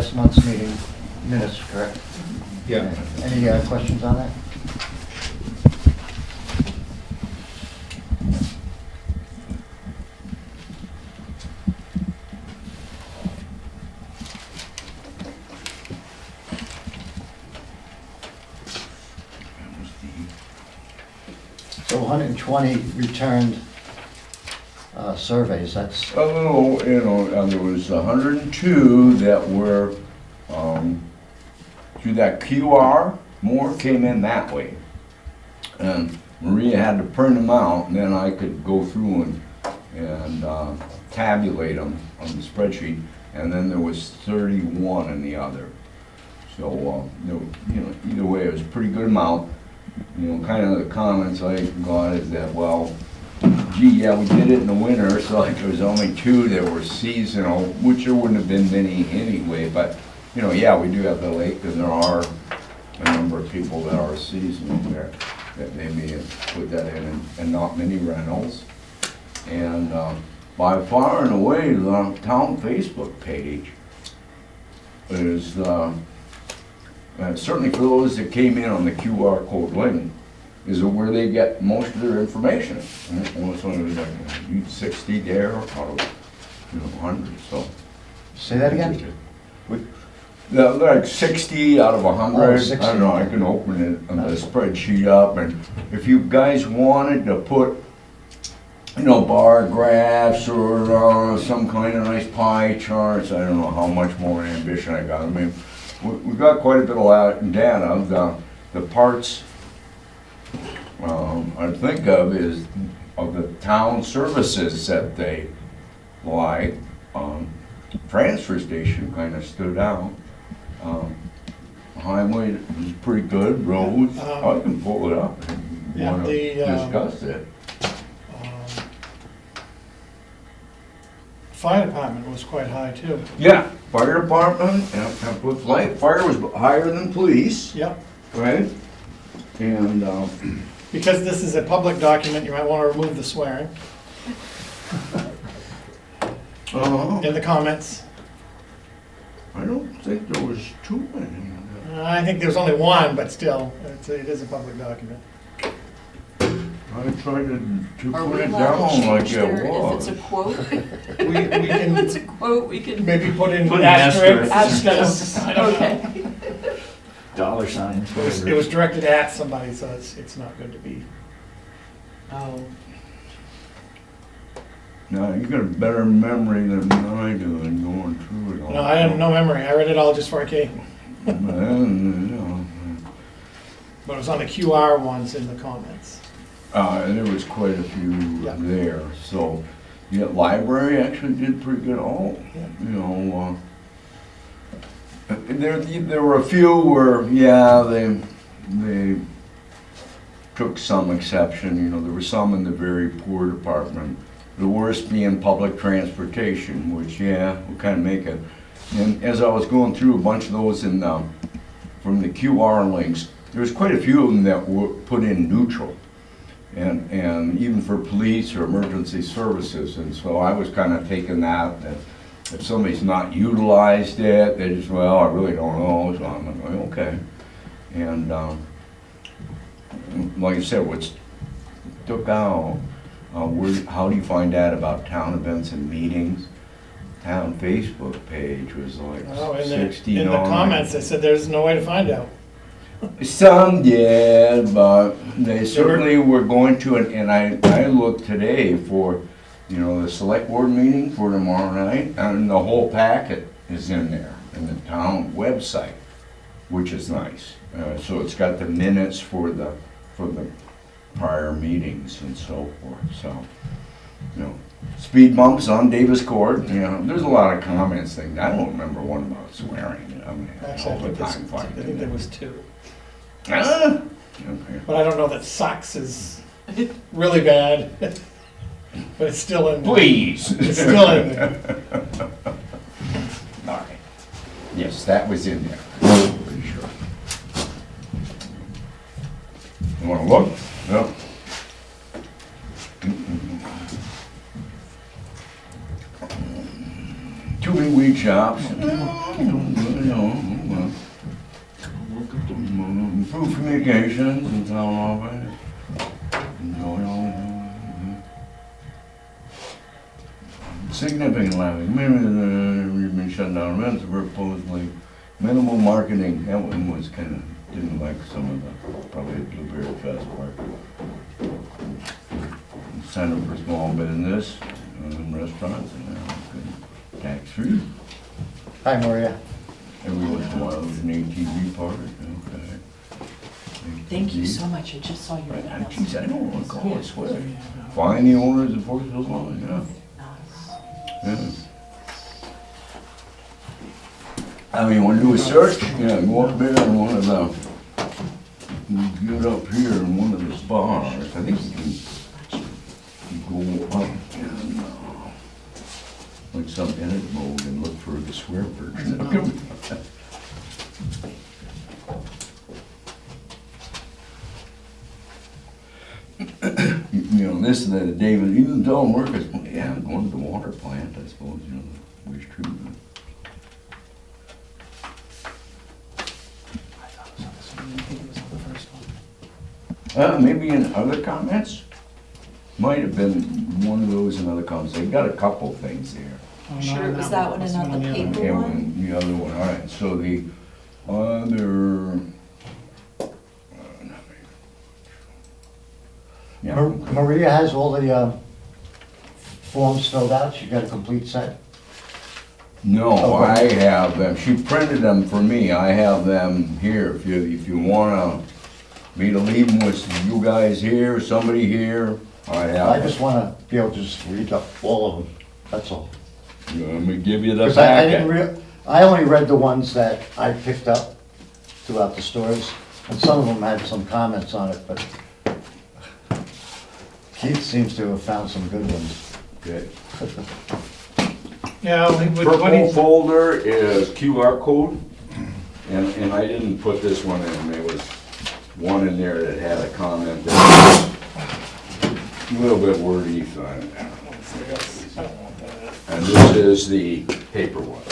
last month's meeting minutes, correct? Yeah. Any questions on that? So 120 returned surveys, that's, Oh, there was 102 that were, through that QR, more came in that way. And Maria had to print them out, and then I could go through and tabulate them on the spreadsheet. And then there was 31 in the other. So, either way, it was a pretty good amount. Kind of the comments I got is that, well, gee, yeah, we did it in the winter, so like there was only 2 that were seasonal, which there wouldn't have been many anyway, but, yeah, we do have the lake, and there are a number of people that are seasonal there, that maybe put that in, and not many rentals. And by far and away, the town Facebook page is, certainly for those that came in on the QR code link, is where they get most of their information. Almost only like 60 there out of 100. So say that again? like 60 out of 100. Oh, 60. I don't know. I can open it on the spreadsheet up, and if you guys wanted to put, bar graphs or some kind of nice pie charts, I don't know how much more ambition I got. I mean, we got quite a bit of data. The parts I think of is of the town services that they like. Transfer station kind of stood out. Highway was pretty good. Roads, I can pull it up if you want to discuss it. Fire department was quite high too. Yeah, fire department, fire was higher than police, Yep. right? And Because this is a public document, you might want to remove the swearing in the comments. I don't think there was too many. I think there's only one, but still, it is a public document. I tried to Are put we it allowed to down like change it there if was. it's a quote? We If can it's a quote, we can. maybe put in Put an asterisk. asterisk. I don't know. Okay. Dollar sign. It was directed at somebody, so it's not good to be. Oh. Now, you got a better memory than I do in going through it all. No, I have no memory. I read it all just before I came. Man, But it was on the QR ones in the comments. there was quite a few Yeah. there, so, yeah, library actually did pretty good. Yeah. There were a few where, yeah, they took some exception, there were some in the very poor department. The worst being public transportation, which, yeah, will kind of make it. And as I was going through a bunch of those from the QR links, there was quite a few of them that were put in neutral. And even for police or emergency services, and so I was kind of taking that if somebody's not utilized it, they just, well, I really don't know, so I'm going, okay. And like I said, what's took out, how do you find out about town events and meetings? Town Facebook page was like Oh, in 69. the comments, they said there's no way to find out. Some did, but they certainly were going to, and I looked today for, the select board meeting for tomorrow night, and the whole packet is in there, in the town website, which is nice. So it's got the minutes for the prior meetings and so forth, so, speed bumps on Davis Court, there's a lot of comments things. I don't remember one about swearing, Actually, all the time I think there was 2. Okay. But I don't know that sucks is really bad. But it's still in there. Please. It's still in there. All right. Yes, that was in there. Pretty sure. You want to look? Yep. Too many weed shops. Improve communications in town office. Significant laughing, we've been shut down, events were supposedly minimal marketing. That one was kinda, didn't like some of the, probably the Blueberry Fest part. Center for small business, restaurants, and tax free. Hi, Maria. Every once in a while, there's an ATV part, okay. Thank you so much, I just saw your Right, email. geez, I don't recall, I swear. Find the owners and enforce those laws, yeah. Yeah. I mean, when you do a search, yeah, go up there on one of the, get up here in one of the bars, I think you can go up and, like some edit mode and look for the square version. You know, this, the David, even telling workers, yeah, I'm going to the water plant, I suppose, you know, the waste treatment. I thought it was on this one, I didn't think it was on the first one. Maybe in other comments? Might have been one of those in other comments. They got a couple things there. Oh, not Sure, on was that one must and have not been the on other paper? And when the other one, all right, so the other. Yeah. Maria has all the forms filled out, she got a complete set? No, Okay. I have them, she printed them for me, I have them here, if you wanna me to leave them with you guys here, somebody here, I have. I just wanna be able to just read up all of them, that's all. You want me to give you the 'Cause I didn't packet? I only read the ones that I picked up throughout the stores, and some of them had some comments on it, but Keith seems to have found some good ones. Okay. Yeah, what Purple he, folder is QR code, and I didn't put this one in, there was one in there that had a comment that was a little bit wordy, so I don't want that. and this is the paper one.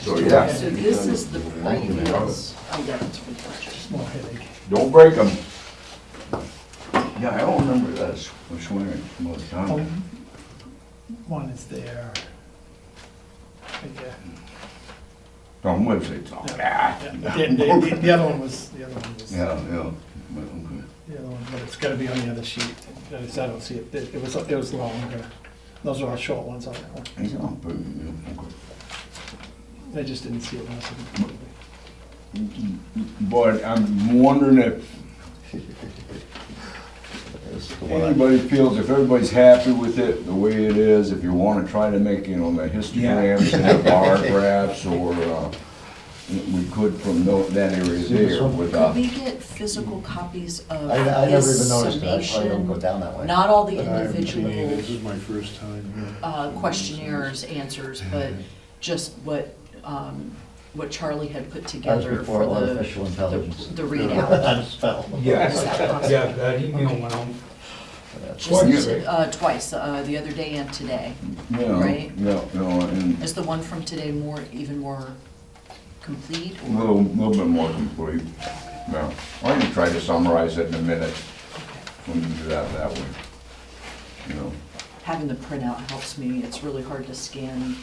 So, yeah, So this is the previous, oh, yeah, it's Just more headache. don't break them. Yeah, I don't remember that swearing some other time. One is there. Yeah. On websites, oh, yeah. The other one was, Yeah, yeah, but, okay. the other one, but it's gotta be on the other sheet. I don't see it, it was longer. Those are all short ones on that one. Yeah, but, yeah, okay. I just didn't see it last time. But I'm wondering if This is the one I- anybody feels, if everybody's happy with it, the way it is, if you wanna try to make, you know, the histograms and the bar graphs, or, we could from that area See this there one? with, Could we get physical copies of I never his even noticed it, I probably don't go summation? down that way. Not all the I haven't seen it. This individual is my first time, yeah. questionnaires, answers, but just what Charlie had put That was together before for the, artificial intelligence. the readout. How to spell. Is that possible? Yeah, that email went out. Just, twice, the other day and today. you know, Right. yeah, you know, and Is the one from today more, even more complete? a little bit more complete. Yeah, I can try to summarize it in a minute, when you do that way, you know. Having the printout helps me, it's really hard to scan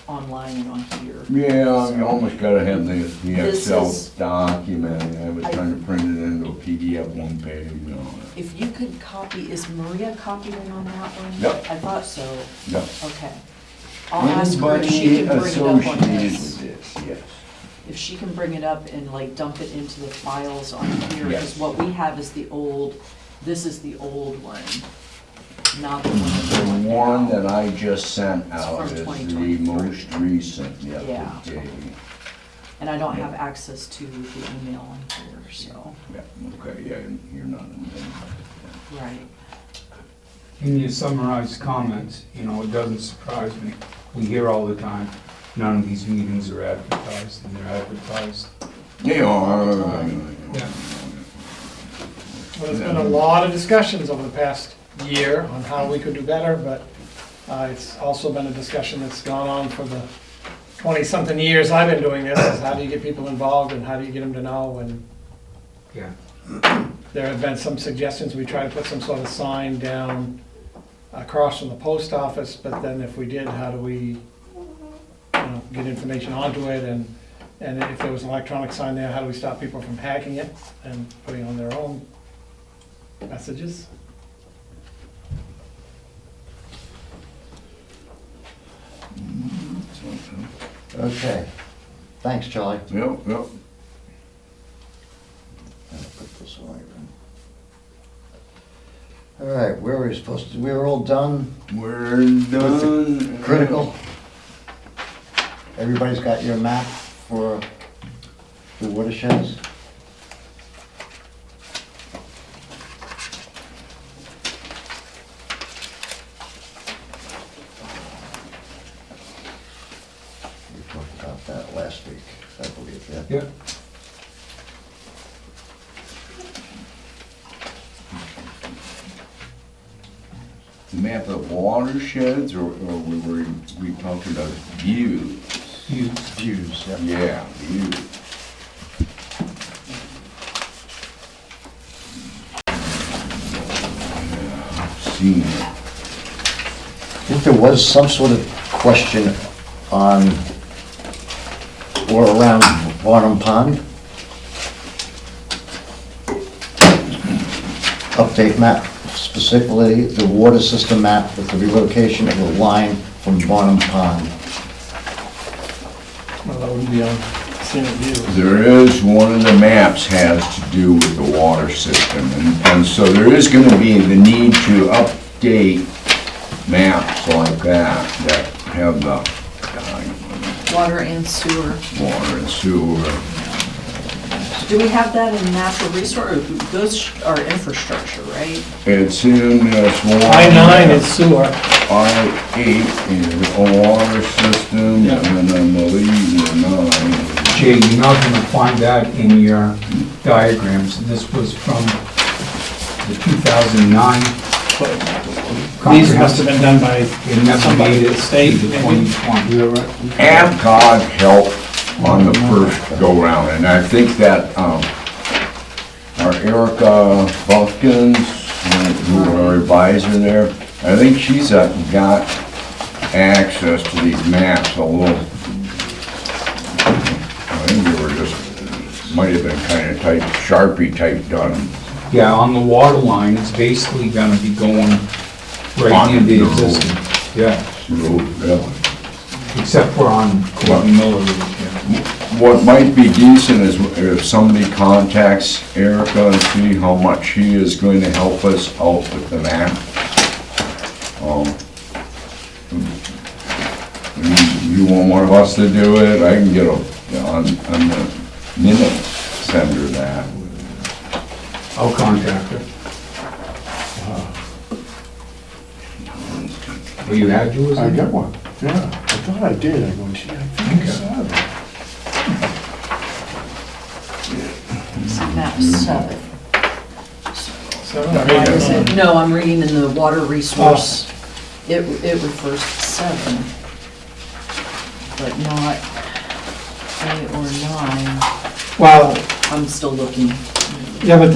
online and on here. Yeah, you almost gotta have the This Excel is- document. I was trying to print it into a PDF one page, you know. If you could copy, is Maria copied in on that one? Yep. I thought so, Yeah. okay. I'll ask her if she Anybody can bring it up on associated this. with this, yes. If she can bring it up and like dump it into the files on here, because Yes. what we have is the old, this is the old one, not the one The that's on one now. that I just sent It's out from is the 2023. most recent, Yeah. today. And I don't have access to the email on here, so, Yeah, okay, yeah, you're not in there. right. In your summarized comments, you know, it doesn't surprise me. We hear all the time, none of these meetings are advertised, and they're advertised. Yeah, Yeah. Well, there's been a lot of discussions over the past year on how we could do better, but it's also been a discussion that's gone on for the 20-something years I've been doing this, is how do you get people involved and how do you get them to know, and Yeah. There have been some suggestions, we try to put some sort of sign down across from the post office, but then if we did, how do we, get information onto it, and if there was an electronic sign there, how do we stop people from hacking it and putting on their own messages? Okay, thanks, Charlie. Yep, yep. I'll put this away then. All right, where were we supposed to, we were all done? We're done. Critical? Everybody's got your map for the watersheds? We talked about that last week, I believe, yeah. Yeah. The map of watersheds, or were we talking about views? Views, yeah. Yeah, views. Yeah, seen it. I think there was some sort of question on, or around Barnum Pond. Update map, specifically the water system map with the relocation of the line from Barnum Pond. Well, that wouldn't be on scenic view. There is, one of the maps has to do with the water system, and so there is gonna be the need to update maps like that have the Water and sewer. water and sewer. Do we have that in natural resource, those are infrastructure, right? It's in small. I-9 is sewer. I-8 is a water system, Yeah. and then I believe the 9. Jay, you're not gonna find that in your diagrams. This was from the 2009 These must have been done by It never somebody made at it the state, to the maybe. 2020. AvCog helped on the first go-round, and I think that our Erica Buckins, who our advisor there, I think she's got access to these maps, although I think they were just, might have been kind of type, Sharpie type done. Yeah, on the water line, it's basically gonna be going right near the existing. Yeah, So, yeah. except for on Courtney Miller Road, yeah. What might be decent is if somebody contacts Erica and see how much she is going to help us out with the map. You want one of us to do it, I can get on the minute, send her that. I'll contact her. Oh, you had yours? I got one, yeah, I thought I did, I go, gee, I think I saw that. It's map 7. Seven or Why eight? is it, no, I'm reading in the water resource, it refers to 7, but not 8 or 9. Well, I'm still looking. yeah, but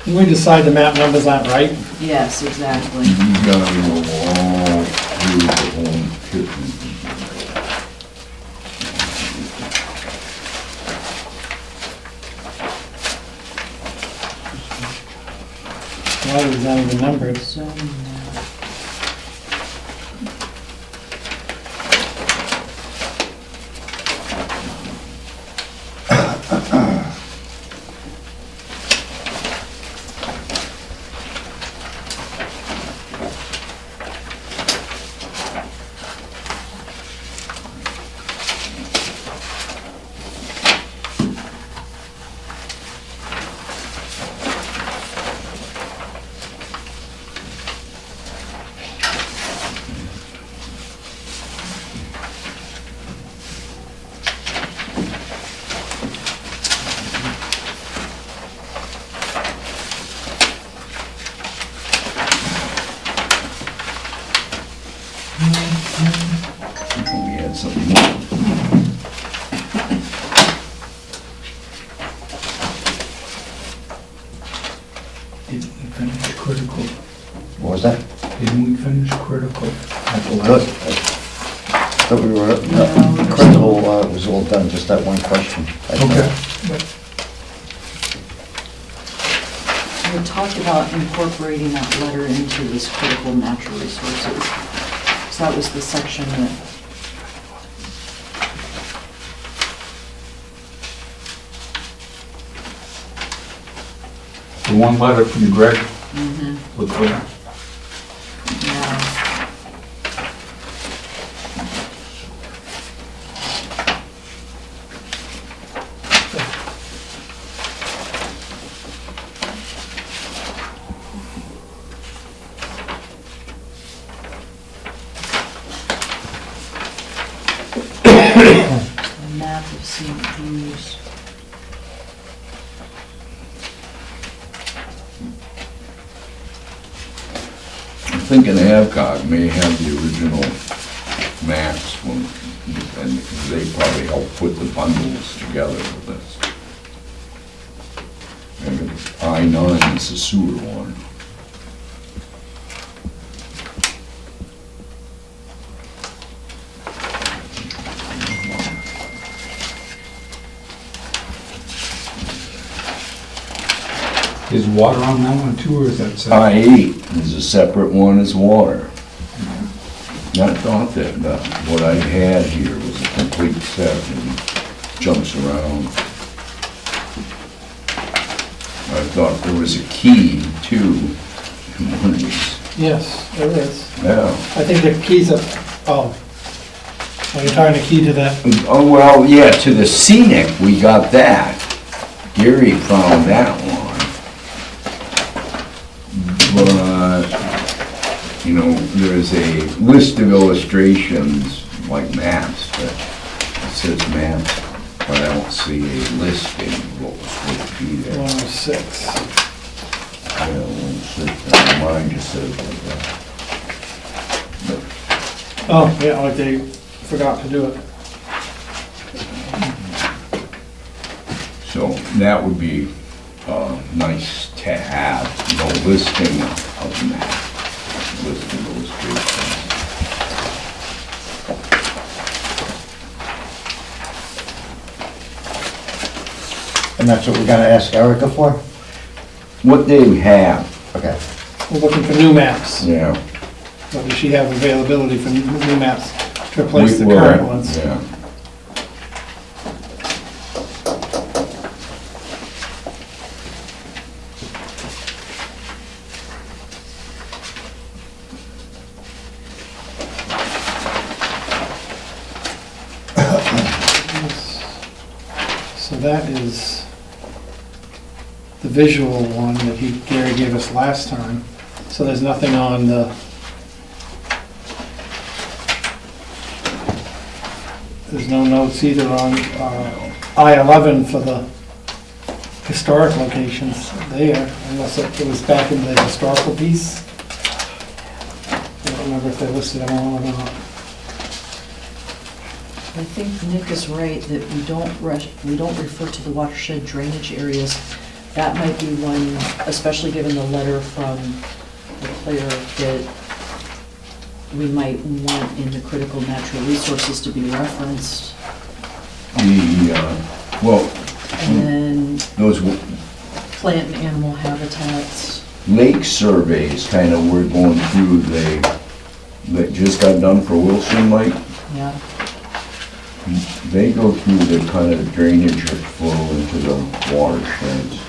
we decide the map numbers aren't right. Yes, exactly. You gotta go all through the whole kitchen. A lot of these aren't even numbered. So, critical? What was that? Didn't we finish critical at the Good. last? Thought we were, No. critical, was all done, just that one question. I think. Okay. We talked about incorporating that letter into this critical natural resources. So that was the section that, The one letter from Greg mhm, looked good. yeah. A map of St. Jude's. I'm thinking Adcock may have the original maps when, and they probably helped put the bundles together with this. And I-9 is the sewer one. Is water on that one too, or is that separate? I-8 is a separate one as water. I thought that what I had here was a complete set and jumps around. I thought there was a key too in one of these. Yes, there is. Yeah. I think the keys are, you're talking the key to that, Oh, well, yeah, to the scenic, we got that. Gary found that one. But, you know, there's a list of illustrations, like maps, but it says maps, but I don't see a listing of what was supposed to be there. 106. Yeah, one system, mine just says like that. Oh, yeah, like they forgot to do it. So that would be nice to have, no listing of map, listing illustrations. And that's what we're gonna ask Erica for? What they have, Okay. We're looking for new maps. yeah. But does she have availability for new maps to replace the We- well, current ones? Yeah. So that is the visual one that Gary gave us last time. So there's nothing on the, there's no notes either on I-11 for the historic locations there, unless it was back in the historical piece. I don't remember if they listed them all or not. I think Nick is right that we don't refer to the watershed drainage areas. That might be one, especially given the letter from the clerk, that we might want in the critical natural resources to be referenced. Well, And then those plant and animal habitats. lake surveys kind of we're going through, that just got done for Wilson Lake. Yeah, They go through the kind of drainage that flow into the watersheds.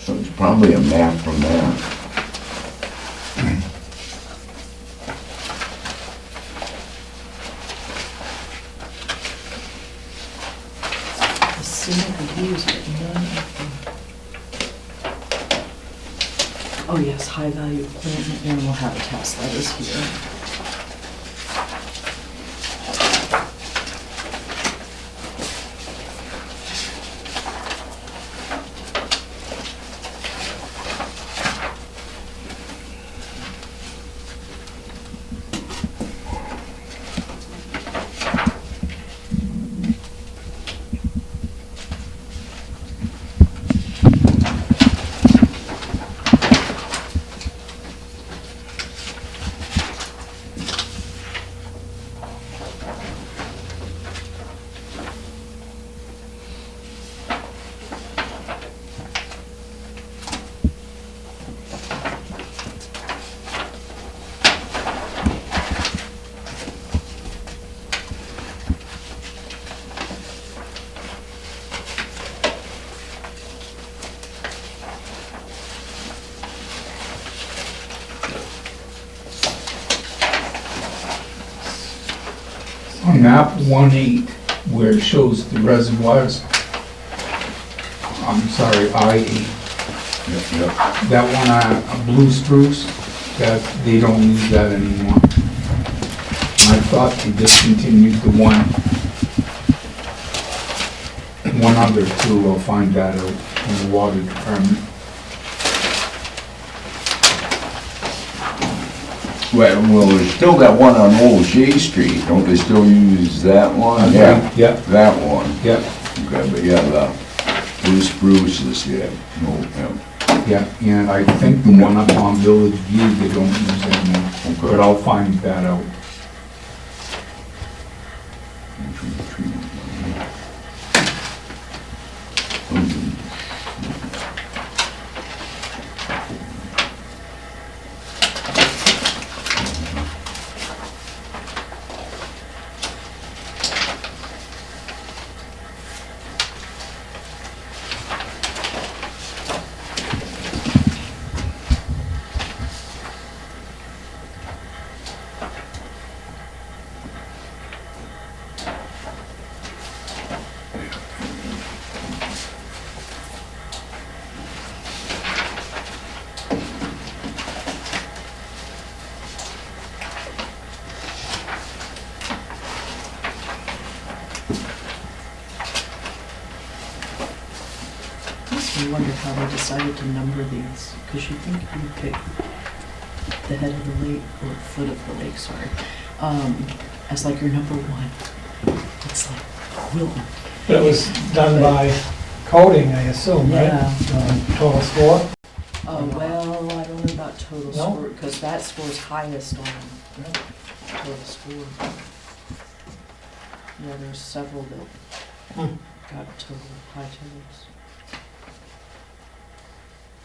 So it's probably a map from that. the scenic views, but none of the. Oh yes, high value plant and animal habitats, that is here. map 1-8, where it shows the reservoirs, I'm sorry, I-8, Yep. that one, blue spruce, that, they don't use that anymore. I thought they discontinued the one other too, I'll find that out in the water department. Well, there's still that one on Old Shea Street, don't they still use that one? Yeah, yeah, That one. yeah, Okay, but yeah, the blue spruces, yeah, no, yeah. yeah, and I think the one up on Village View, they don't use anymore, but I'll find that out. I wonder how they decided to number these, because you think you pick the head of the lake, or foot of the lake, sorry, as like your number one. It's like Wilton. But it was done by coding, I assume, right? Yeah. Total score? Well, I don't know about total No? score, because that score's highest on total score. Yeah, there's several that got total, high totals.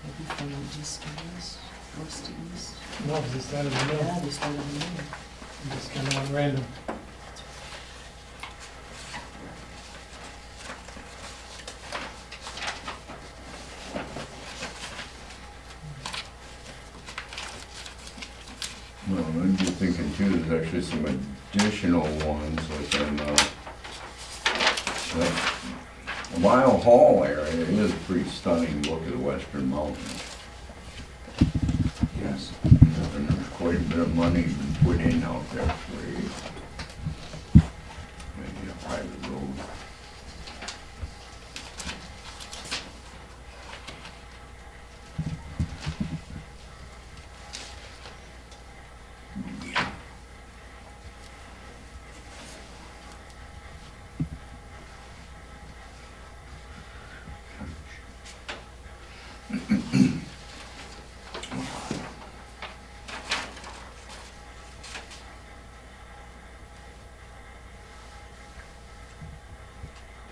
Maybe from east to west, west to east. No, because it started in the middle. Yeah, they started in the middle. Just kind of went random. Well, I'm just thinking too, there's actually some additional ones within, that Mile Hall area. It is a pretty stunning look at the Western Mountains. Yes. And there's quite a bit of money been put in out there for maybe a private road.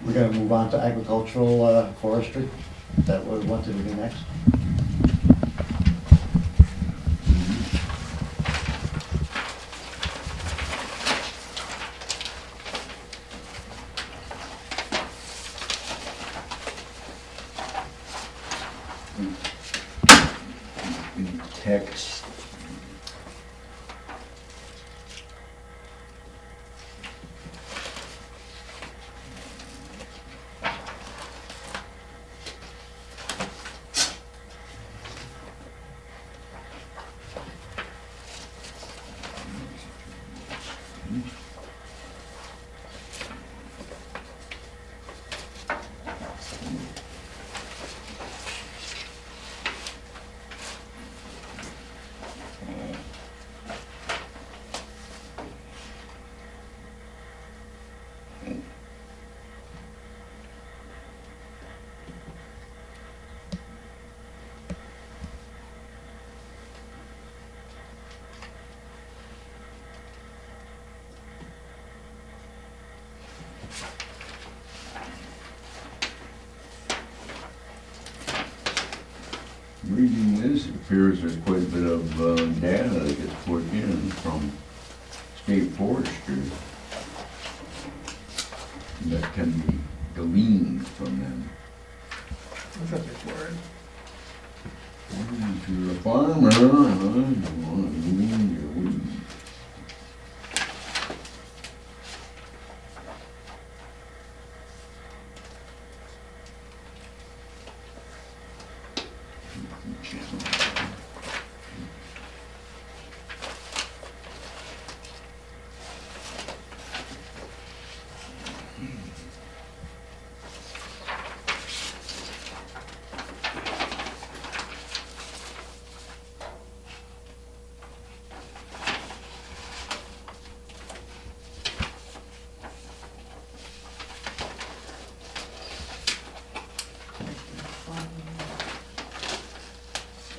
We're gonna move on to agricultural forestry. Is that what we wanted to do next? Text. Reading this, it appears there's quite a bit of data that gets put in from state forestry that can be gleaned from them. That's a big word. If you're a farmer, you want to glean your weeds.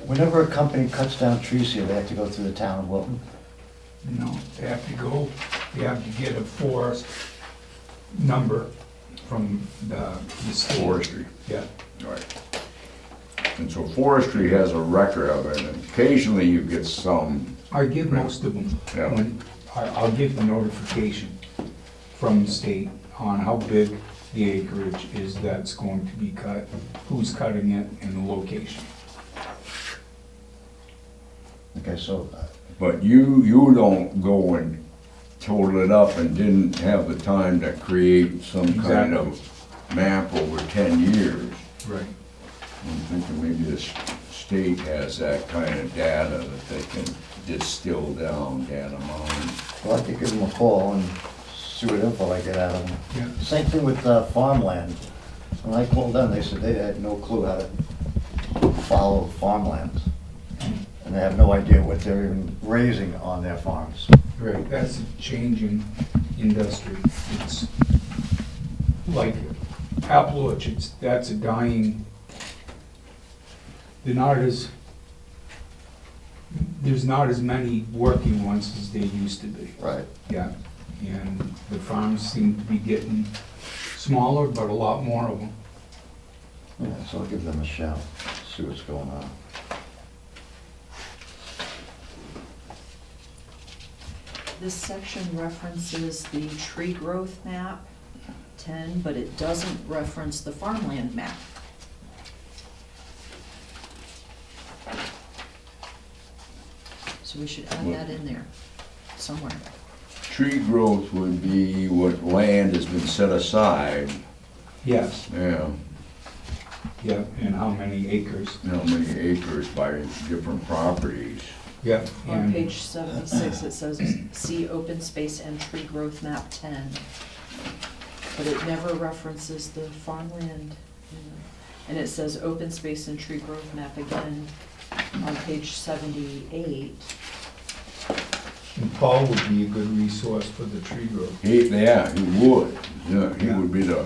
Whenever a company cuts down trees here, they have to go through the town of Wilton. You know, they have to get a forest number from the state. Forestry. Yeah, Right. And so forestry has a record of it, and occasionally you get some, I give most of them. Yeah. I'll give the notification from the state on how big the acreage is that's going to be cut, who's cutting it, and the location. Okay, so, but you don't go and total it up and didn't have the time to create some kind of map over 10 years. Right. I'm thinking maybe the state has that kind of data that they can distill down, data mine. well, I could give them a call and see what info I get out of them. Yeah. Same thing with farmland. When I called them, they said they had no clue how to follow farmlands. And they have no idea what they're even raising on their farms. Right, that's a changing industry. It's like apple orchards, that's a dying, there's not as many working ones as there used to be. Right. Yeah, and the farms seem to be getting smaller, but a lot more of them. Yeah, so I'll give them a shout, see what's going on. This section references the tree growth map 10, but it doesn't reference the farmland map. So we should add that in there somewhere. Tree growth would be what land has been set aside, Yes, yeah, yeah, and how many acres. how many acres by different properties. Yeah. On and- page 76, it says, see open space and tree growth map 10. But it never references the farmland. And it says open space and tree growth map again on page 78. And Paul would be a good resource for the tree growth. He would, yeah, he would be the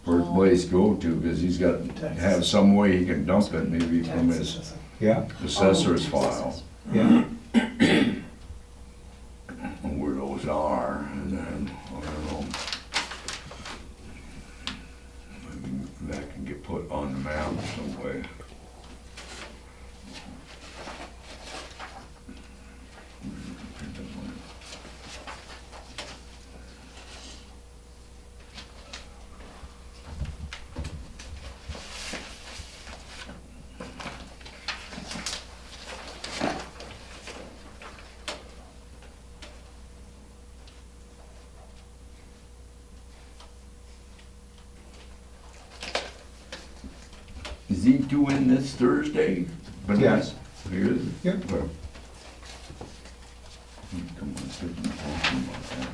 first place to go to, because he's got to have some way he can dump it, maybe from his Yeah, assessor's Oh, file, yeah. where those are, and then, I don't know. Maybe that can get put on the map some way. Is he doing this Thursday? Yes. He is? Yep. Well, come on, sit and talk about that.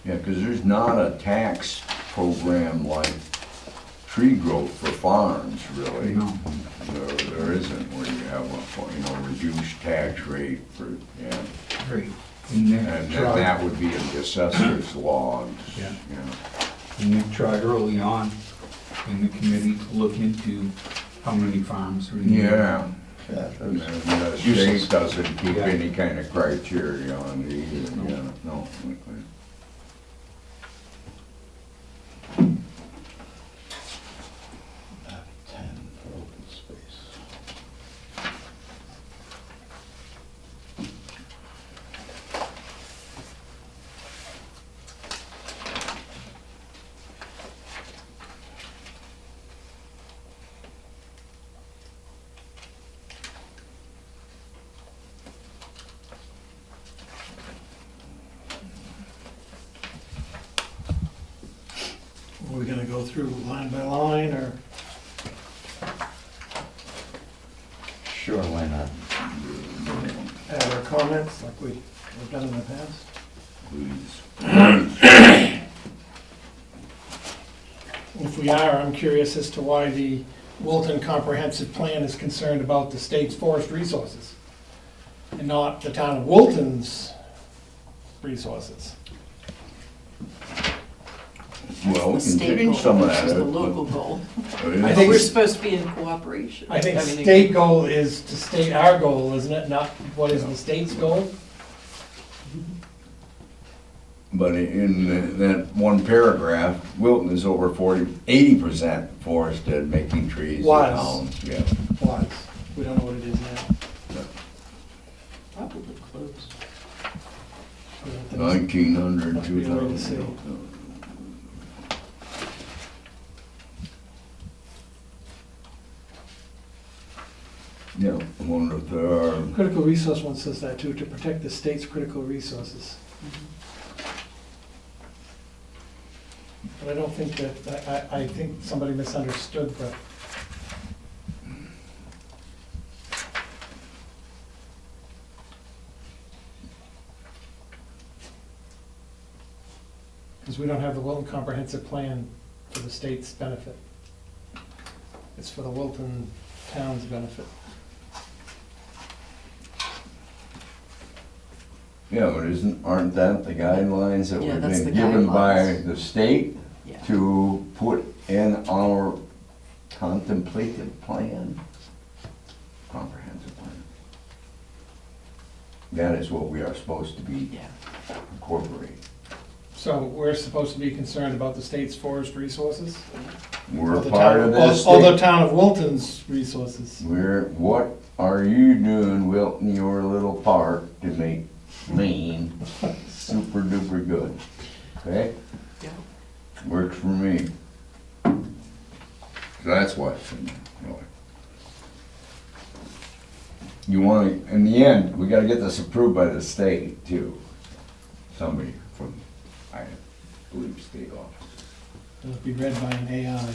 Yeah, because there's not a tax program like tree growth for farms, really. No. There isn't, where you have a, reduced tax rate for, yeah. Great. And Nick And tried- that would be in the assessor's logs. Yeah. Yeah. And Nick tried early on in the committee to look into how many farms were needed. Yeah. Yeah, And those- the state doesn't keep Yeah. any kind of criteria on it either, No. yeah, no. map 10 for open space. Are we gonna go through line by line, or? Sure, why not? Add our comments like we've done in the past? Please. If we are, I'm curious as to why the Wilton Comprehensive Plan is concerned about the state's forest resources and not the town of Wilton's resources. Well, we The can state change goal some of that. versus the local goal. I But think we're it's- supposed to be in cooperation. I think mean, state goal is to state our goal, isn't it? Not what is the state's goal? But in that one paragraph, Wilton is over 80% forested, making trees. Was. Towns, yeah. Was. We don't know what it is now. Probably close. 1900, Must be a way to 2000. see. Yeah, I wonder if there are, Critical resource one says that too, to protect the state's critical resources. But I don't think that, I think somebody misunderstood the. Because we don't have the Wilton Comprehensive Plan for the state's benefit. It's for the Wilton town's benefit. yeah, but aren't that the guidelines that Yeah, we've that's been the given by guidelines. the state Yeah. to put in our contemplated plan? Comprehensive plan. That is what we are supposed to be Yeah. incorporating. So we're supposed to be concerned about the state's forest resources? We're Or the part town- of this or the state. town of Wilton's resources? What are you doing, Wilton, your little part to make Maine super duper good? Okay? Yeah. Works for me. That's what, you want to, in the end, we gotta get this approved by the state too. Somebody from, I believe, state office. It'll be read by an AI.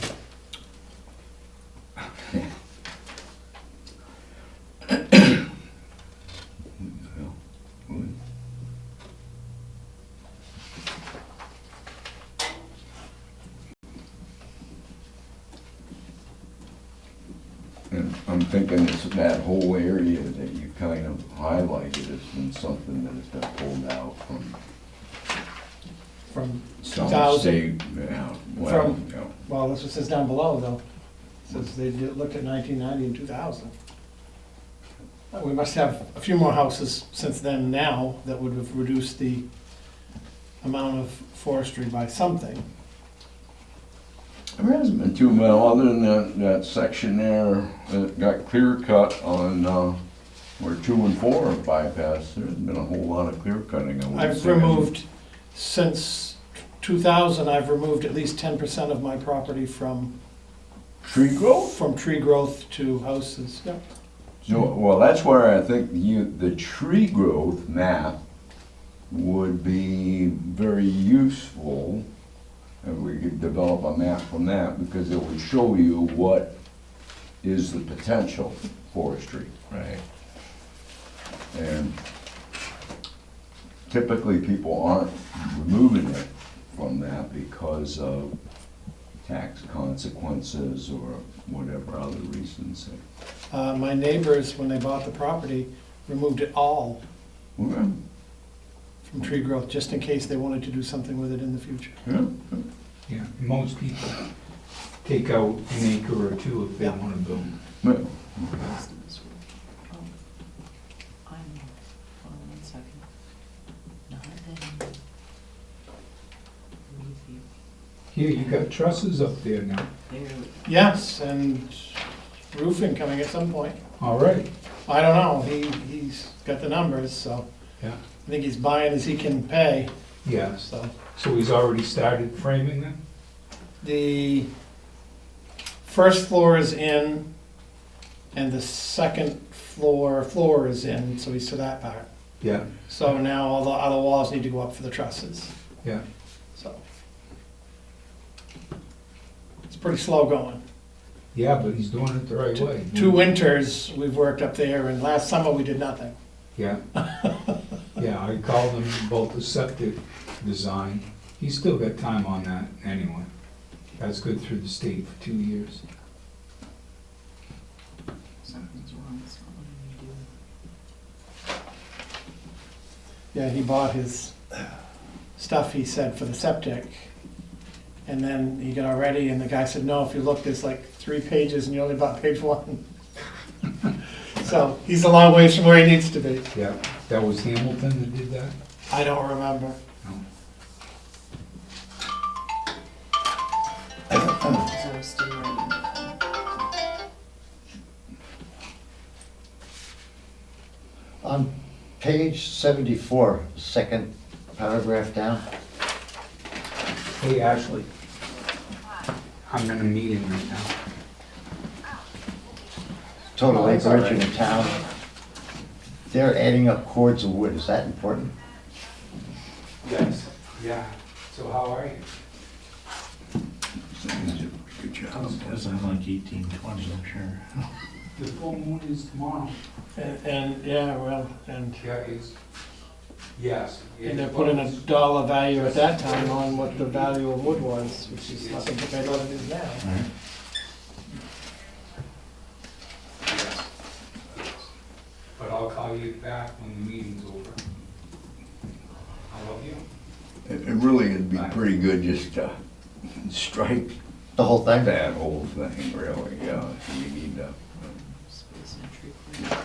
And I'm thinking it's that whole area that you kind of highlighted has been something that has been pulled out from From some 2000, state, yeah, well, From- yeah. well, that's what it says down below, though. It says they looked at 1990 and 2000. We must have a few more houses since then now that would have reduced the amount of forestry by something. There hasn't been too many, other than that section there that got clear cut on, where 2 and 4 are bypassed. There hasn't been a whole lot of clear cutting. I wouldn't I've say. removed, since 2000, I've removed at least 10% of my property from Tree growth? tree growth to houses. Yep. So, well, that's where I think the tree growth map would be very useful. And we could develop a map from that, because it would show you what is the potential forestry. Right. And typically, people aren't removing it from that because of tax consequences or whatever other reasons. My neighbors, when they bought the property, removed it all Okay. from tree growth, just in case they wanted to do something with it in the future. Yeah. Yeah, most people take out an acre or two if they Yeah. want to build. Yeah. I'm, hold on 1 second. Not then. Review. Here, you got trusses up there now. There we go. Yes, and roofing coming at some point. All right, I don't know, he's got the numbers, so yeah, I think he's buying as he can pay, yes. so. So he's already started framing them? The first floor is in, and the second floor is in, so he's to that part. Yeah, So now all the other walls need to go up for the trusses, yeah. so. It's pretty slow going. Yeah, but he's doing it the right way. Two winters, we've worked up there, and last summer we did nothing. Yeah. Yeah, I called him about the septic design. He's still got time on that anyway. That's good through the state for 2 years. Yeah, he bought his stuff, he said, for the septic. And then he got all ready, and the guy said, no, if you look, there's like 3 pages, and you only bought page 1. So, he's a long ways from where he needs to be. Yeah, that was Hamilton that did that? I don't remember. Because I was still writing. On page 74, second paragraph down, Hey, Ashley. I'm in a meeting right now. total Oh, that's all acreage in right. the town. They're adding up cords of wood, is that important? Yes. Yeah, so how are you? Good job. Because I'm like 18, 20, I'm sure. The full moon is tomorrow. And yeah, well, and Yeah, it's, yes. they're putting a dollar value at that time on what the value of wood was, which is nothing compared to what it is now. Right. Yes. But I'll call you back when the meeting's over. I love you. It really would be pretty good just to strike The whole thing? that whole thing, really, yeah. You need to, Space entry clear.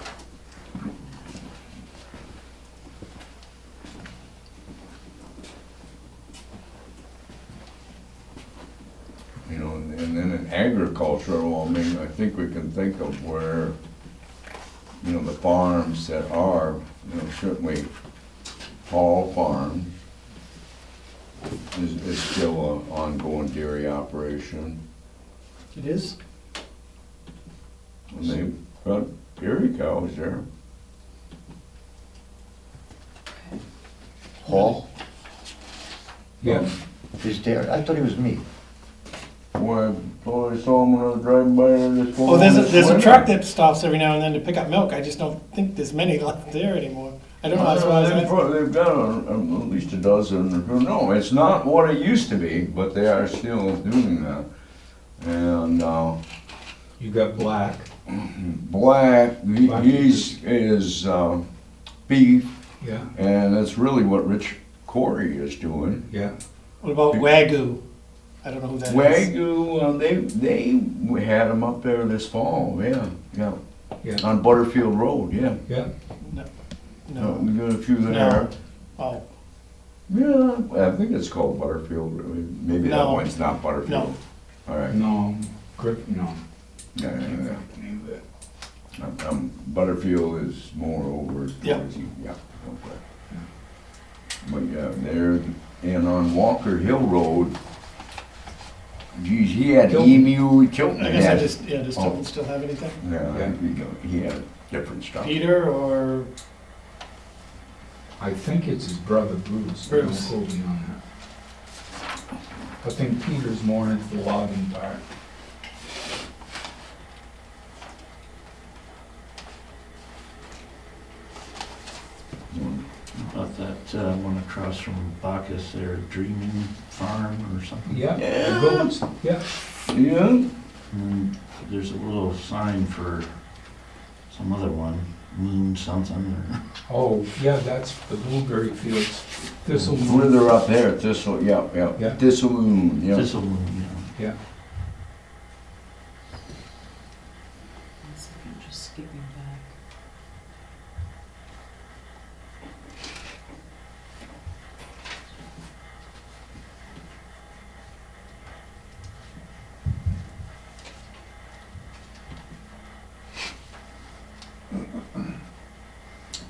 you know, and then in agriculture, well, I mean, I think we can think of where, you know, the farms that are, you know, certainly Hall Farm is still an ongoing dairy operation. It is? And they've got dairy cows there. Hall? Yeah. He's there, I thought he was meat. Boy, I saw him when I was driving by there this Oh, morning. there's a truck that stops every now and then to pick up milk. I just don't think there's many left there anymore. I don't know, that's why I was asking. They've got at least a dozen. No, it's not what it used to be, but they are still doing that. And You got Black. Black, he's is beef, Yeah. and that's really what Rich Corey is doing. Yeah. What about Wagyu? I don't know who that is. Wagyu, they had them up there this fall. Yeah, Yeah. on Butterfield Road. Yeah, Yeah. No. we got a few there. No. Oh, Yeah, I think it's called Butterfield. Maybe that No. one's not Butterfield. No. All right. No, Griffin, no. Yeah. Butterfield is more over Yeah. towards you. Yeah. Okay. But yeah, there and on Walker Hill Road. Geez, he had Tilton. emu. Tilton I guess had. does Tilton still have anything? Yeah, Yeah. he had different stuff. Peter or, I think it's his brother Bruce. Bruce. Don't quote me on that. I think Peter's more into the logging part. About that one across from Bacchus there, Dreaming Farm or something. Yeah. Yeah. The goats. Yeah. Yeah. And there's a little sign for some other one, Moon something or. Oh, yeah, that's the blueberry fields. Thistle. Further up there, Thistle. Yeah. Yeah. Thistle Moon. Yeah. Thistle Moon, yeah. Yeah. One second, just skipping back.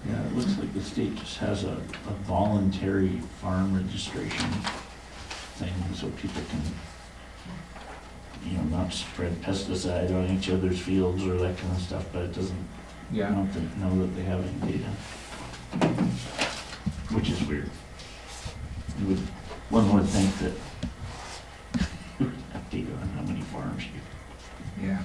Yeah, it looks like the state just has a voluntary farm registration thing, so people can, you know, not spread pesticide on each other's fields or that kind of stuff, but it doesn't, I Yeah. don't know that they have any data. Which is weird. One would think that we would have data on how many farms you. Yeah.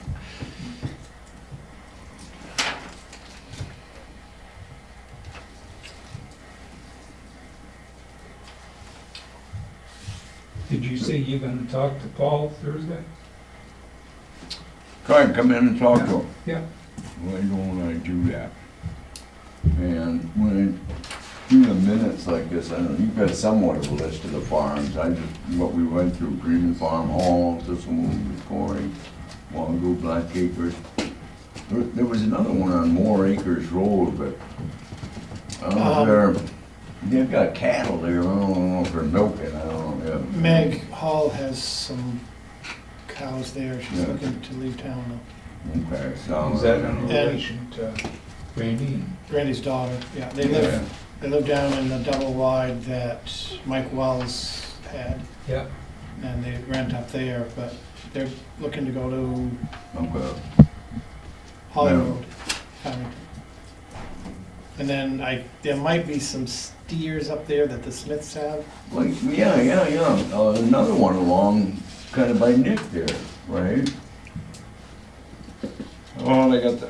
Did you say you're gonna talk to Paul Thursday? Try and come in and talk to him. Yeah. Why don't I do that? And when through the minutes like this, I don't know, you've got somewhat of a list of the farms. I just, what we went through, Green Farm Hall, this one was Corey, Wango, Black Acres. There was another one on Moore Acres Road, but I don't know if they've got cattle there, I don't know if they're milking, I don't know. Yeah. Meg Hall has some cows there, she's Yeah. looking to leave town now. Okay, so. Is that in And- relation to Randy? Grandy's daughter, yeah, they Yeah. live down in the double wide that Mike Wells had, Yeah. and they rent up there, but they're looking to go to Okay. Hollywood, Farmington. And then there might be some steers up there that the Smiths have. Like, yeah. Another one along, kind of by Nick there, right? Oh, they got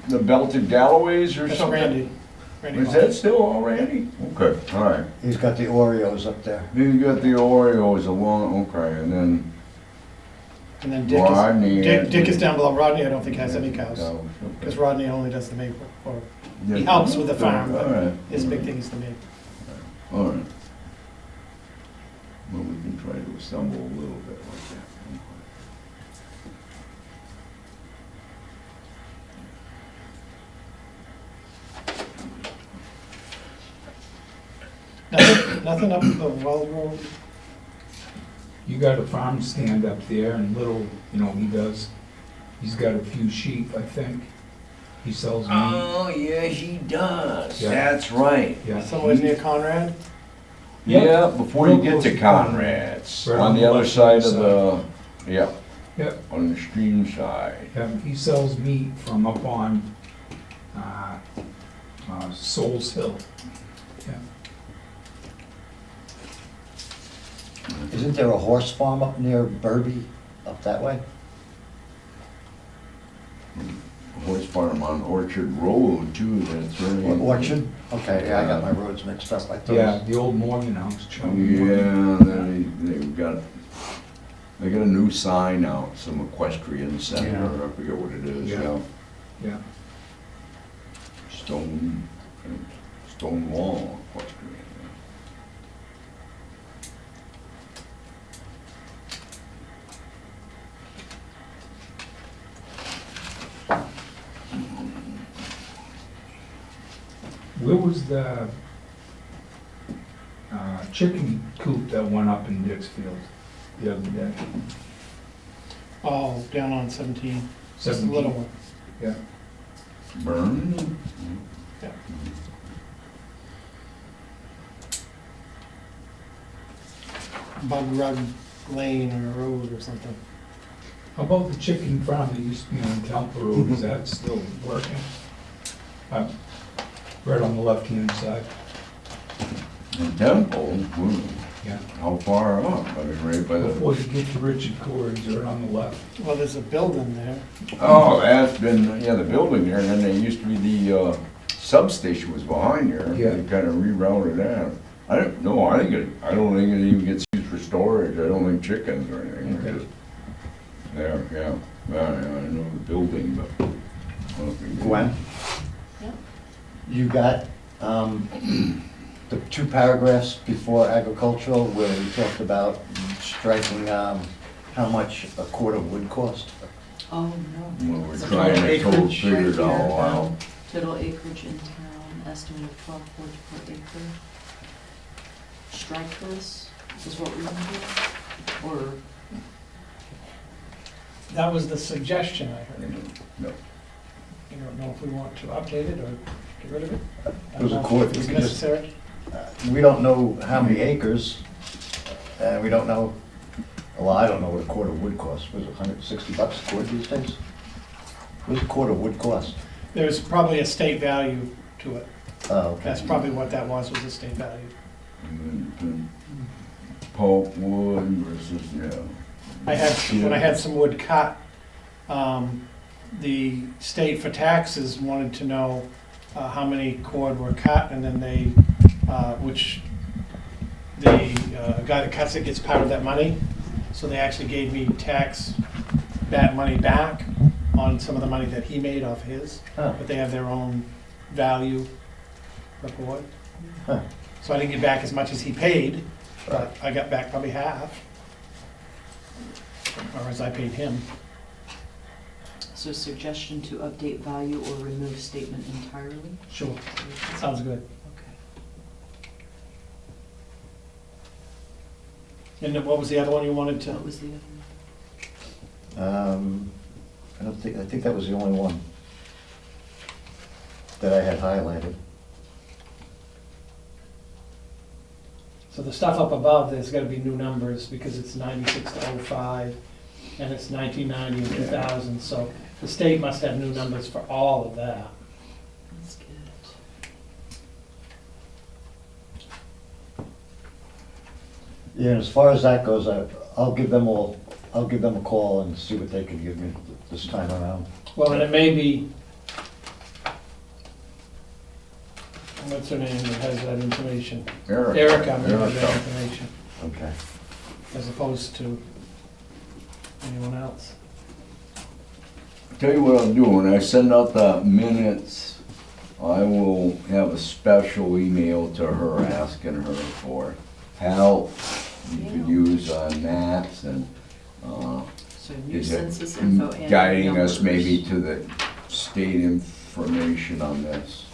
the belted Galloways or That's something? Randy. Randy Is Hall. that still all Randy? Okay, all right. He's got the Oreos up there. Then you got the Oreos along, okay, and then And then Dick Rodney. Dick is down below. Rodney, I don't think has any cows, Okay. because Rodney only does the maple, or Yeah. he helps with the farm, All but right. his big thing is the maple. All right. Well, we can try to assemble a little bit like that. Nothing up the Well Road. You got a farm stand up there and little, you know, he's got a few sheep, I think. He sells meat. Oh, yeah, he does. Yeah. That's right. Yeah. Somewhere near Conrad. Yeah, before you Real get close to to Conrad's, Right on on the the other side of left-hand the, yeah, Yep. on the stream side. He sells meat from up on, Souls Hill. Yeah. Isn't there a horse farm up near Burby, up that way? Horse farm on Orchard Road too, that's really. Orchard? Okay, yeah, I got my roads mixed up. I thought it Yeah, was- the old Morgan House. Oh, Charlie Morgan. yeah, then they got a new sign out, some equestrian center, Yeah. I forget what it is, Yeah. yeah. Yeah. Stone wall equestrian. Where was the chicken coop that went up in Dixfield the other day? Oh, down on 17, just a 17. little one. Yeah. Burn? Yeah. Bug Rug Lane or Road or something. How about the chicken farm that used to be on Temple Road, is that still working? Right on the left-hand side, In Temple, yeah. how far up? I mean, right by the, Before you get to Richard Corey's, right on the left. Well, there's a building there. oh, that's been, yeah, the building there, and then there used to be the substation was behind there. Yeah. They kind of rerouted that. I don't know, I don't think it even gets used for storage, I don't think chickens or anything. They're Okay. just there, yeah, I know the building, but. I don't think- Gwen? Yep. You got the two paragraphs before agricultural where you talked about striking how much a quart of wood cost? Oh, no. Well, we're It's a trying to total total acreage figure it right all there. out. Total acreage in town, estimated 12 quarts per acre. Strike this, is what we're gonna do? Or, That was the suggestion I heard. No. I don't know if we want to update it or get rid of it. I It was don't a know quart, if it's we could just- necessary. We don't know how many acres, and we don't know, well, I don't know what a quart of wood costs. Was it $160 a quart these days? What does a quart of wood cost? There's probably a state value to it. Oh, okay. That's probably what that was a state value. And then pulp wood versus, yeah. When I had some wood cut, the state for taxes wanted to know how many cord were cut, and then they, which the guy that cuts it gets part of that money. So they actually gave me that money back on some of the money that he made off his, Oh. but they have their own value per cord. Huh. So I didn't get back as much as he paid, but I got back probably half. Or as I paid him. So suggestion to update value or remove statement entirely? Sure. Sounds good. Okay. And then what was the other one you wanted to? What was the other one? I think that was the only one that I had highlighted. So the stuff up above, there's gotta be new numbers because it's 96 to 05 and it's 1990 and 2000. So the state must have new numbers for all of that. That's good. Yeah, as far as that goes, I'll give them a call and see what they can give me this time around. Well, and it may be, what's her name that has that information? Erica may have that information, Okay. as opposed to anyone else. Tell you what I'll do, when I send out the minutes, I will have a special email to her asking her for help you could use on maps and, So new is it census info and guiding us numbers. maybe to the state information on this.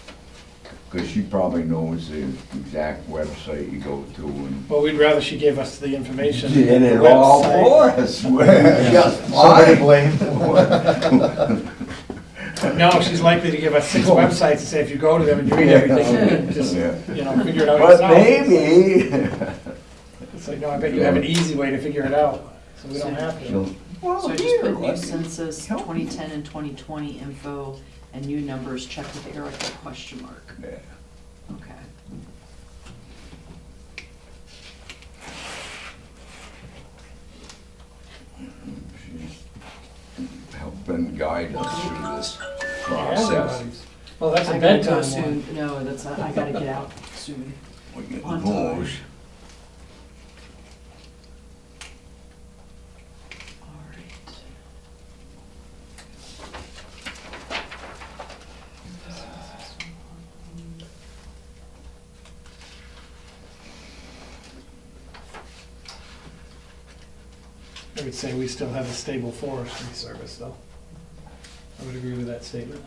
Because she probably knows the exact website you go to and Well, we'd rather she gave us the information. did the it all website. for us. Somebody blame. No, she's likely to give us 6 websites and say, if you go to them and you read everything, you can just, Yeah. figure it out But yourself. maybe. It's like, no, I bet you have an easy way to figure it out, so we don't have to. So I just put new census 2010 and 2020 info and new numbers, check with Erica, question mark. Yeah. Okay. She's helping guide us through this process. Everybody's. Well, that's a I gotta go bedtime soon. one. No, that's, I gotta get out soon. We get On those. All right. I would say we still have a stable forestry service, though. I would agree with that statement.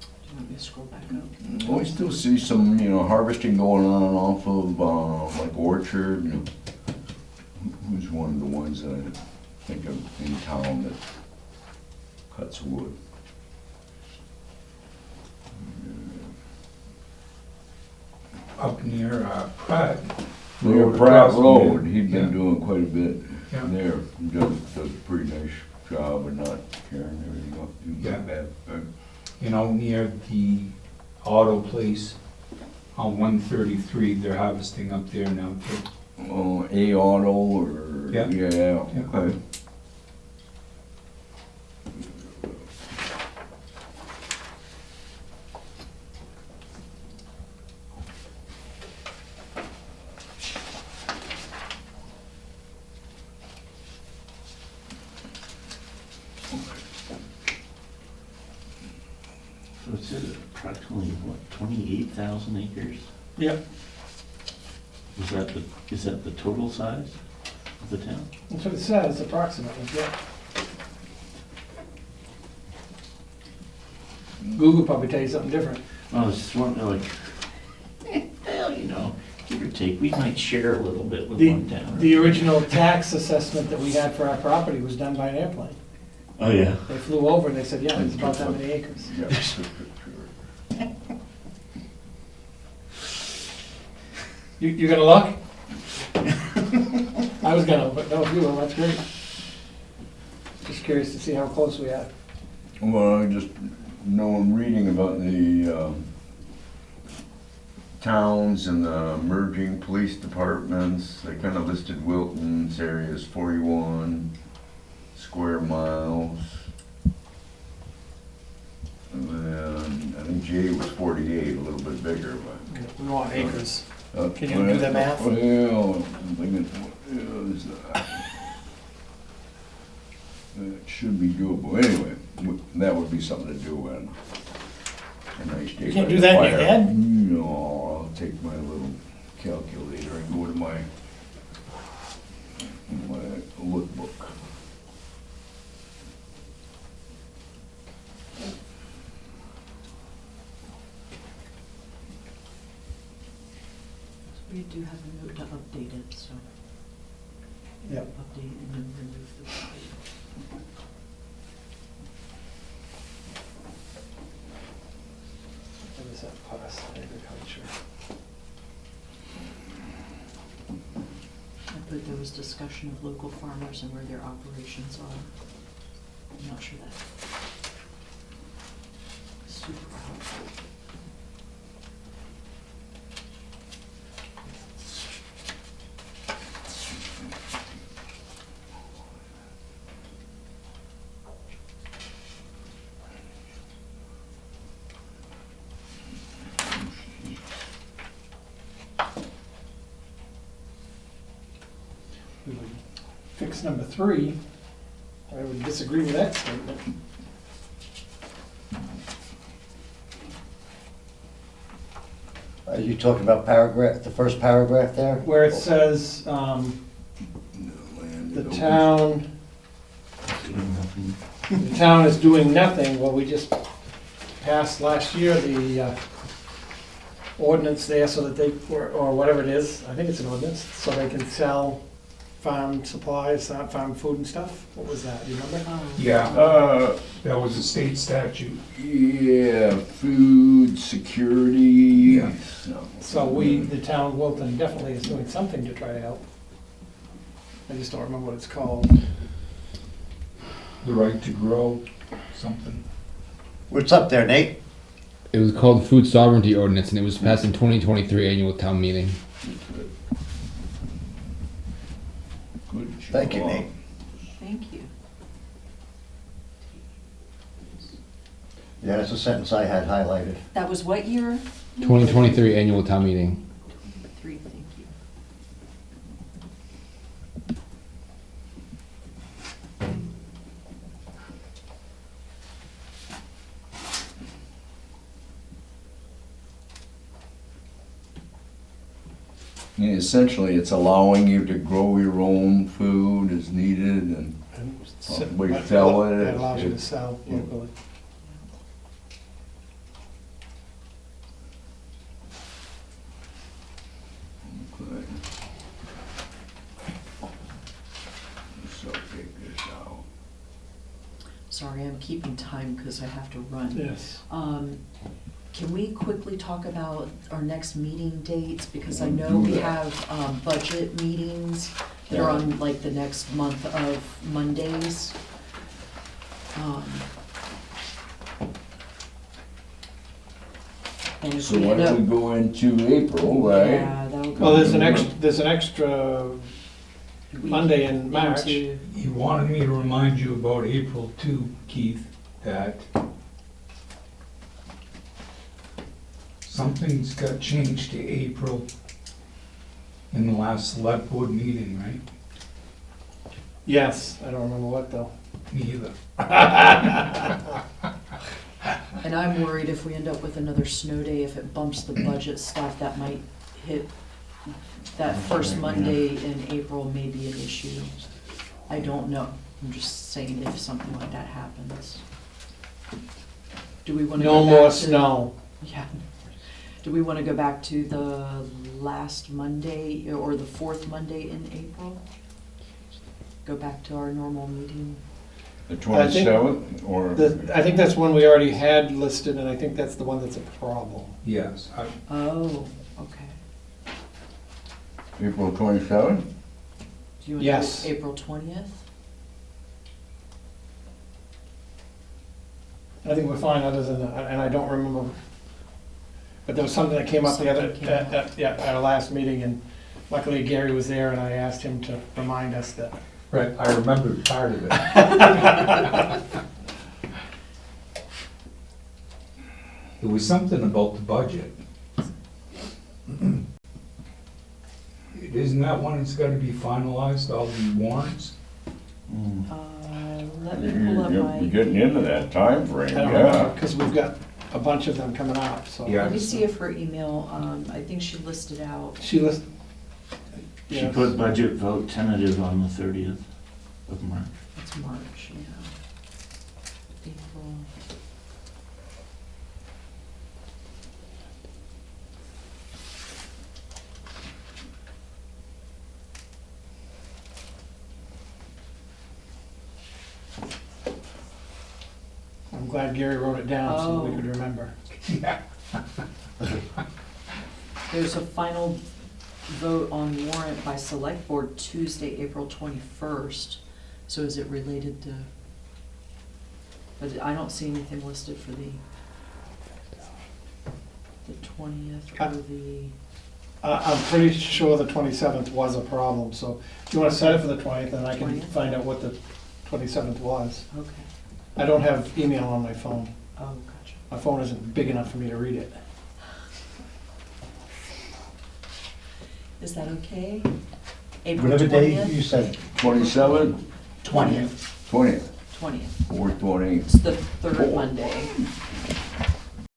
Do you want me to scroll back up? We still see some, harvesting going on off of, like Orchard. Who's one of the ones that I think of in town that cuts wood? Up near Pratt. Near Road Pratt across from Road, there. he'd been Yeah. doing quite a bit Yeah. there. Does a pretty nice job of not tearing everything up too Yeah. bad. Near the auto place on 133, they're harvesting up there now too. A auto or? Yeah. Yeah, okay. So it's approximately, what, 28,000 acres? Yep, Is that the total size of the town? that's what it says, approximately, yeah. Google probably tell you something different. Well, it's just one, like, well, give or take, we might share a little bit with one town. The original tax assessment that we had for our property was done by an airplane. Oh, yeah. They flew over and they said, yeah, it's about that many acres. Yeah. You gonna look? I was gonna, but no, if you will, that's great. Just curious to see how close we are. Well, I just know I'm reading about the towns and the merging police departments. They kind of listed Wilton's area as 41 square miles. And then I think Jay was 48, a little bit bigger, but. We want acres. Uh, Can you do the math? Well, I'm thinking, what is that? It should be doable. Anyway, that would be something to do in. a nice day. You can't by do the that in your fire. head? No, I'll take my little calculator and go to my lookbook. We do have a note to update it, so Yep. update and then remove the update. What is that, past agriculture? I put there was discussion of local farmers and where their operations are. I'm not sure that super helpful. We would fix number 3. I would disagree with that statement. Are you talking about paragraph, the first paragraph there? Where it says, the town is doing nothing. Well, we just passed last year the ordinance there so that they, or whatever it is, I think it's an ordinance, so they can sell farm supplies, farm food and stuff. What was that, do you remember? Yeah, that was a state statute. Yeah, food security. Yeah. So the town of Wilton definitely is doing something to try to help. I just don't remember what it's called. The right to grow, something. What's up there, Nate? It was called the Food Sovereignty Ordinance, and it was passed in 2023 annual town meeting. Good job. Thank you, Nate. Thank you. Yeah, that's a sentence I had highlighted. That was what year? 2023 annual town meeting. 3, thank you. Yeah, essentially, it's allowing you to grow your own food as needed and we sell it. That allows you to sell locally. Okay. So take this out. Sorry, I'm keeping time because I have to run. Yes. Can we quickly talk about our next meeting dates? Because I know we have budget meetings that are on like the next month of Mondays. And if So we why end up, don't we go into April, right? yeah, that'll go. Well, there's an extra Monday in March. into- He wanted me to remind you about April too, Keith, that something's got changed to April in the last select board meeting, right? Yes, I don't remember what though. Me either. And I'm worried if we end up with another snow day, if it bumps the budget stuff, that might hit, that first Monday in April may be an issue. I don't know. I'm just saying if something like that happens. Do we want to go No back more to? snow. Yeah. Do we want to go back to the last Monday or the fourth Monday in April? Go back to our normal meeting? The I think- 27th or? I think that's one we already had listed, and I think that's the one that's a problem. Yes, Oh, okay. April 27th? Do you want to Yes. do April 20th? I think we're fine other than that, and I don't remember. But there was something that came up the other, Something came up. at our last meeting, and luckily Gary was there, and I asked him to remind us that. right, I remembered part of it. There was something about the budget. Isn't that one that's gotta be finalized, all the warrants? Let me pull up You're my. getting into that time frame, I don't remember, yeah. because we've got a bunch of them coming up, so. Yeah. Let me see if her email, I think she listed out, She list. She yes. put budget vote tentative on the 30th of March. it's March, yeah. April. I'm glad Gary wrote it down so we Oh. could remember. Yeah. There's a final vote on warrant by select board Tuesday, April 21st. So is it related to, but I don't see anything listed for the 20th or the, I'm pretty sure the 27th was a problem, so if you want to set it for the 20th, then I can 20th? find out what the 27th was. okay, I don't have email on my phone. oh, gotcha. My phone isn't big enough for me to read it. Is that okay? April Whatever day 20th? you said, 27, 20th, 20th, 20th. 4/20. It's the third Monday.